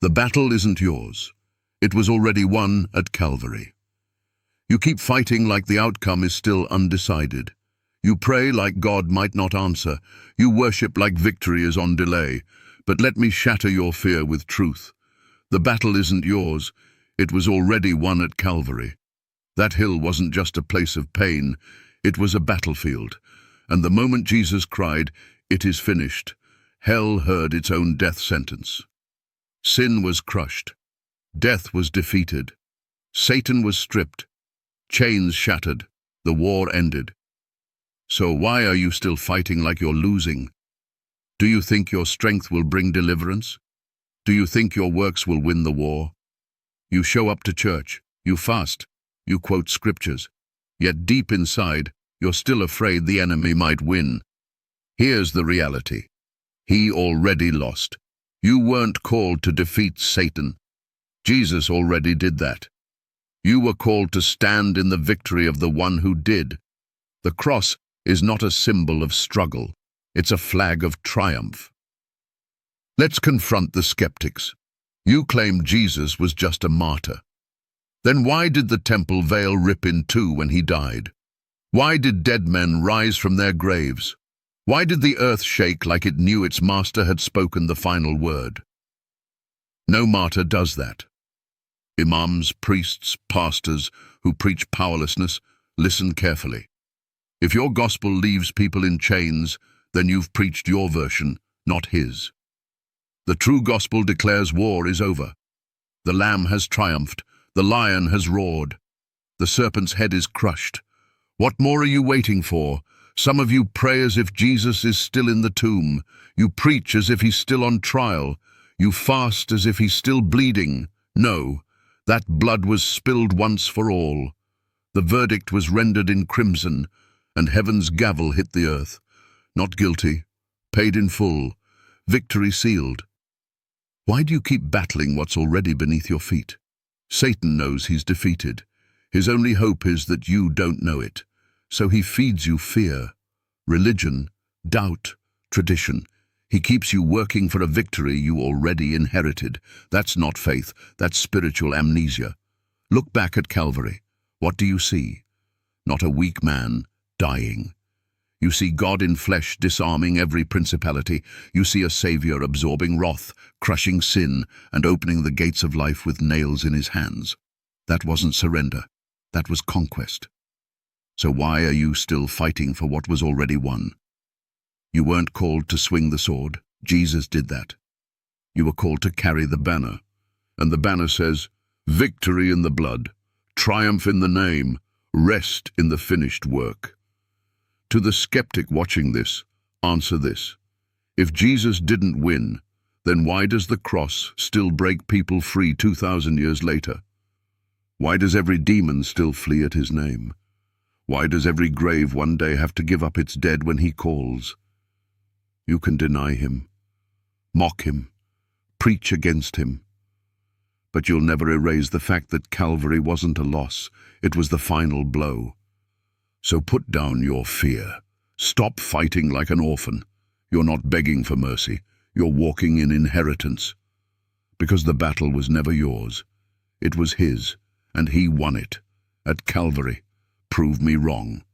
The battle isn't yours. It was already won at Calvary. You keep fighting like the outcome is still undecided. You pray like God might not answer. You worship like victory is on delay. But let me shatter your fear with truth. The battle isn't yours. It was already won at Calvary. That hill wasn't just a place of pain. It was a battlefield. And the moment Jesus cried, "It is finished," hell heard its own death sentence. Sin was crushed. Death was defeated. Satan was stripped. Chains shattered. The war ended. So why are you still fighting like you're losing? Do you think your strength will bring deliverance? Do you think your works will win the war? You show up to church, you fast, you quote scriptures, yet deep inside, you're still afraid the enemy might win. Here's the reality. He already lost. You weren't called to defeat Satan. Jesus already did that. You were called to stand in the victory of the one who did. The cross is not a symbol of struggle. It's a flag of triumph. Let's confront the skeptics. You claim Jesus was just a martyr. Then why did the temple veil rip in two when he died? Why did dead men rise from their graves? Why did the earth shake like it knew its master had spoken the final word? No martyr does that. Imams, priests, pastors who preach powerlessness, listen carefully. If your gospel leaves people in chains, then you've preached your version, not his. The true gospel declares war is over. The Lamb has triumphed. The Lion has roared. The serpent's head is crushed. What more are you waiting for? Some of you pray as if Jesus is still in the tomb. You preach as if he's still on trial. You fast as if he's still bleeding. No, that blood was spilled once for all. The verdict was rendered in crimson, and heaven's gavel hit the earth. Not guilty, paid in full, victory sealed. Why do you keep battling what's already beneath your feet? Satan knows he's defeated. His only hope is that you don't know it. So he feeds you fear, religion, doubt, tradition. He keeps you working for a victory you already inherited. That's not faith, that's spiritual amnesia. Look back at Calvary. What do you see? Not a weak man dying. You see God in flesh disarming every principality. You see a Savior absorbing wrath, crushing sin, and opening the gates of life with nails in his hands. That wasn't surrender. That was conquest. So why are you still fighting for what was already won? You weren't called to swing the sword. Jesus did that. You were called to carry the banner. And the banner says, victory in the blood, triumph in the name, rest in the finished work. To the skeptic watching this, answer this. If Jesus didn't win, then why does the cross still break people free 2,000 years later? Why does every demon still flee at his name? Why does every grave one day have to give up its dead when he calls? You can deny him, mock him, preach against him. But you'll never erase the fact that Calvary wasn't a loss. It was the final blow. So put down your fear. Stop fighting like an orphan. You're not begging for mercy. You're walking in inheritance. Because the battle was never yours. It was his, and he won it. At Calvary. Prove me wrong.